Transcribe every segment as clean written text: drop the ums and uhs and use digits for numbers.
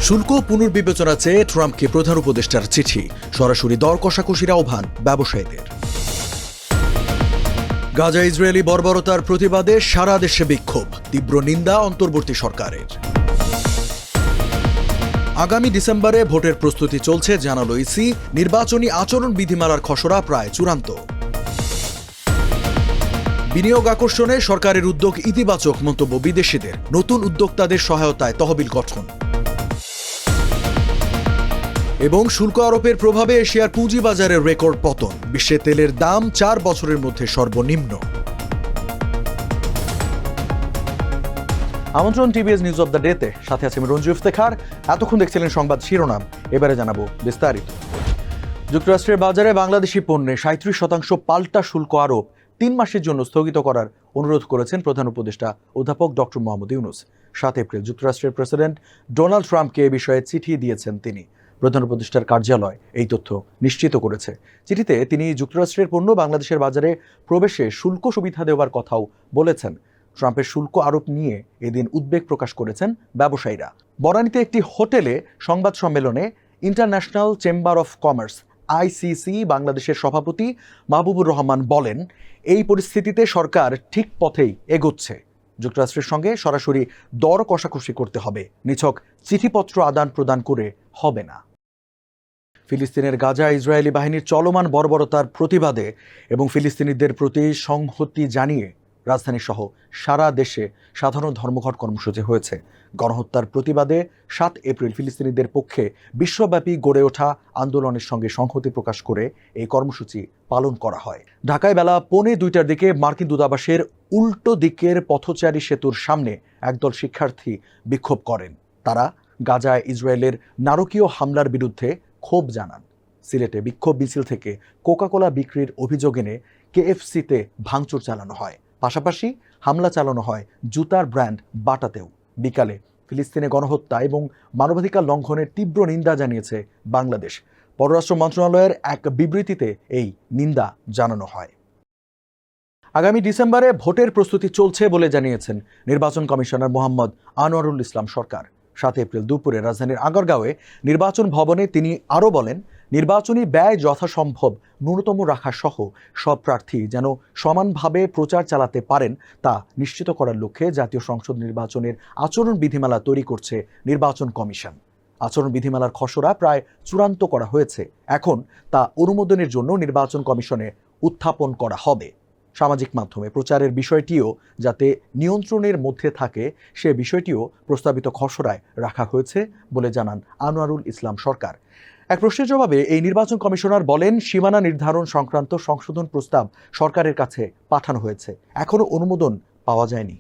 শুল্ক পুনর্বিবেচনা চেয়ে ট্রাম্পকে প্রধান উপদেষ্টার চিঠি, সরাসরি দর কষাকষির আহ্বান ব্যবসায়ীদের। গাজা ইসরায়েলি বর্বরতার প্রতিবাদে সারা দেশে বিক্ষোভ, তীব্র নিন্দা অন্তর্বর্তী সরকারের। আগামী ডিসেম্বরে ভোটের প্রস্তুতি চলছে জানালো ইসি, নির্বাচনী আচরণ বিধিমালার খসড়া প্রায় চূড়ান্ত। বিনিয়োগ আকর্ষণে সরকারের উদ্যোগ ইতিবাচক মন্তব্য বিদেশিদের, নতুন উদ্যোক্তাদের সহায়তায় তহবিল গঠন। এবং শুল্ক আরোপের প্রভাবে এশিয়ার পুঁজিবাজারের রেকর্ড পতন, বিশ্বে তেলের দাম 4 বছরের মধ্যে সর্বনিম্ন। আমন্ত্রণ টিভিএস নিউজ অব দ্য ডেতে, সাথে আছে আমি রঞ্জু ইফতেখার। এতক্ষণ দেখছিলেন সংবাদ শিরোনাম, এবারে জানাবো বিস্তারিত। যুক্তরাষ্ট্রের বাজারে বাংলাদেশি পণ্যে 37% পাল্টা শুল্ক আরোপ 3 মাসের জন্য স্থগিত করার অনুরোধ করেছেন প্রধান উপদেষ্টা অধ্যাপক ডক্টর মোহাম্মদ ইউনূস। 7 এপ্রিল যুক্তরাষ্ট্রের প্রেসিডেন্ট ডোনাল্ড ট্রাম্পকে এ বিষয়ে চিঠি দিয়েছেন তিনি। প্রধান উপদেষ্টার কার্যালয় এই তথ্য নিশ্চিত করেছে। চিঠিতে তিনি যুক্তরাষ্ট্রের পণ্য বাংলাদেশের বাজারে প্রবেশে শুল্ক সুবিধা দেওয়ার কথাও বলেছেন। ট্রাম্পের শুল্ক আরোপ নিয়ে এদিন উদ্বেগ প্রকাশ করেছেন ব্যবসায়ীরা। বনানীতে একটি হোটেলে সংবাদ সম্মেলনে international chamber of commerce ICC বাংলাদেশের সভাপতি মাহবুবুর রহমান বলেন, এই পরিস্থিতিতে সরকার ঠিক পথেই এগোচ্ছে। যুক্তরাষ্ট্রের সঙ্গে সরাসরি দর কষাকষি করতে হবে, নিছক চিঠিপত্র আদান প্রদান করে হবে না। ফিলিস্তিনের গাজা ইসরায়েলি বাহিনীর চলমান বর্বরতার প্রতিবাদে এবং ফিলিস্তিনিদের প্রতি সংহতি জানিয়ে রাজধানী সহ সারা দেশে সাধারণ ধর্মঘট কর্মসূচি হয়েছে। গণহত্যার প্রতিবাদে 7 এপ্রিল ফিলিস্তিনিদের পক্ষে বিশ্বব্যাপী গড়ে ওঠা আন্দোলনের সঙ্গে সংহতি প্রকাশ করে এই কর্মসূচি পালন করা হয়। ঢাকায় বেলা 1:45টার দিকে মার্কিন দূতাবাসের উল্টো দিকের পথচারী সেতুর সামনে একদল শিক্ষার্থী বিক্ষোভ করেন। তারা গাজায় ইসরায়েলের নারকীয় হামলার বিরুদ্ধে ক্ষোভ জানান। সিলেটে বিক্ষোভ মিছিল থেকে কোকাকোলা বিক্রির অভিযোগ এনে কেএফসিতে ভাঙচুর চালানো হয়। পাশাপাশি হামলা চালানো হয় জুতার ব্র্যান্ড বাটাতেও। বিকালে ফিলিস্তিনে গণহত্যা এবং মানবাধিকার লঙ্ঘনের তীব্র নিন্দা জানিয়েছে বাংলাদেশ। পররাষ্ট্র মন্ত্রণালয়ের এক বিবৃতিতে এই নিন্দা জানানো হয়। আগামী ডিসেম্বরে ভোটের প্রস্তুতি চলছে বলে জানিয়েছেন নির্বাচন কমিশনার মোহাম্মদ আনোয়ারুল ইসলাম সরকার। 7 এপ্রিল দুপুরে রাজধানীর আগারগাঁওয়ে নির্বাচন ভবনে তিনি আরও বলেন, নির্বাচনী ব্যয় যথাসম্ভব ন্যূনতম রাখা সহ সব প্রার্থী যেন সমানভাবে প্রচার চালাতে পারেন তা নিশ্চিত করার লক্ষ্যে জাতীয় সংসদ নির্বাচনের আচরণ বিধিমালা তৈরি করছে নির্বাচন কমিশন। আচরণ বিধিমালার খসড়া প্রায় চূড়ান্ত করা হয়েছে। এখন তা অনুমোদনের জন্য নির্বাচন কমিশনে উত্থাপন করা হবে। সামাজিক মাধ্যমে প্রচারের বিষয়টিও যাতে নিয়ন্ত্রণের মধ্যে থাকে সে বিষয়টিও প্রস্তাবিত খসড়ায় রাখা হয়েছে বলে জানান আনোয়ারুল ইসলাম সরকার। এক প্রশ্নের জবাবে এই নির্বাচন কমিশনার বলেন, সীমানা নির্ধারণ সংক্রান্ত সংশোধন প্রস্তাব সরকারের কাছে পাঠানো হয়েছে, এখনও অনুমোদন পাওয়া যায়নি।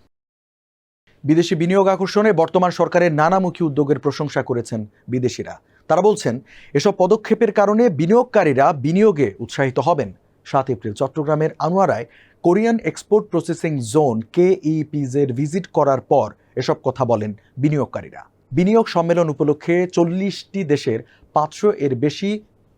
বিদেশি বিনিয়োগ আকর্ষণে বর্তমান সরকারের নানামুখী উদ্যোগের প্রশংসা করেছেন বিদেশিরা। তারা বলছেন, এসব পদক্ষেপের কারণে বিনিয়োগকারীরা বিনিয়োগে উৎসাহিত হবেন। 7 এপ্রিল চট্টগ্রামের আনোয়ারায় Korean export processing zone KEPZ visit করার পর এসব কথা বলেন বিনিয়োগকারীরা। বিনিয়োগ সম্মেলন উপলক্ষে 40টি দেশের 500 এর বেশি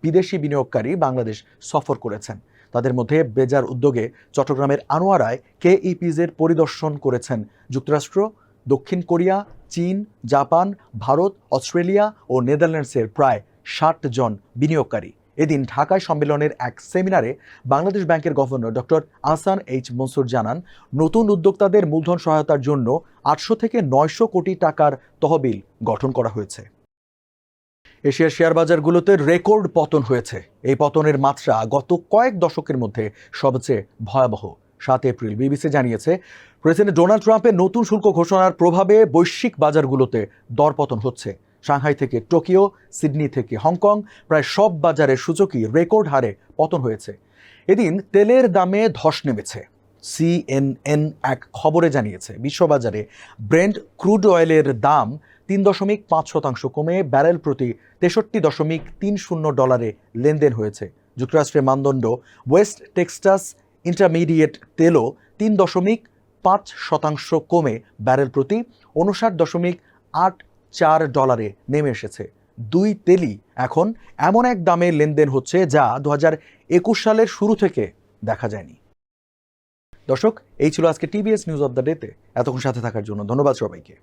বিদেশি বিনিয়োগকারী বাংলাদেশ সফর করেছেন। তাদের মধ্যে বেজার উদ্যোগে চট্টগ্রামের আনোয়ারায় KEPZ পরিদর্শন করেছেন যুক্তরাষ্ট্র, দক্ষিণ কোরিয়া, চীন, জাপান, ভারত, অস্ট্রেলিয়া ও নেদারল্যান্ডসের প্রায় 60 জন বিনিয়োগকারী। এদিন ঢাকায় সম্মেলনের এক সেমিনারে বাংলাদেশ ব্যাংকের governor doctor Ahsan H Mansur জানান, নতুন উদ্যোক্তাদের মূলধন সহায়তার জন্য 800 থেকে 900 কোটি টাকার তহবিল গঠন করা হয়েছে। এশিয়ার শেয়ার বাজারগুলোতে রেকর্ড পতন হয়েছে। এই পতনের মাত্রা গত কয়েক দশকের মধ্যে সবচেয়ে ভয়াবহ। 7 এপ্রিল বিবিসি জানিয়েছে, প্রেসিডেন্ট ডোনাল্ড ট্রাম্পের নতুন শুল্ক ঘোষণার প্রভাবে বৈশ্বিক বাজারগুলোতে দরপতন হচ্ছে। সাংহাই থেকে টোকিও, সিডনি থেকে হংকং, প্রায় সব বাজারের সূচকই রেকর্ড হারে পতন হয়েছে। এদিন তেলের দামে ধস নেমেছে। CNN এক খবরে জানিয়েছে, বিশ্ববাজারে ব্রেন্ট ক্রুড অয়েলের দাম 3.5% কমে ব্যারেল প্রতি $63.30 লেনদেন হয়েছে। যুক্তরাষ্ট্রের মানদণ্ড ওয়েস্ট টেক্সাস ইন্টারমিডিয়েট তেলও 3.5% কমে ব্যারেল প্রতি $59.84 নেমে এসেছে। 2 তেলই এখন এমন এক দামে লেনদেন হচ্ছে যা 2021 সালের শুরু থেকে দেখা যায়নি। দর্শক, এই ছিল আজকে টিভিএস নিউজ অব দ্য ডেতে। এতক্ষণ সাথে থাকার জন্য ধন্যবাদ সবাইকে।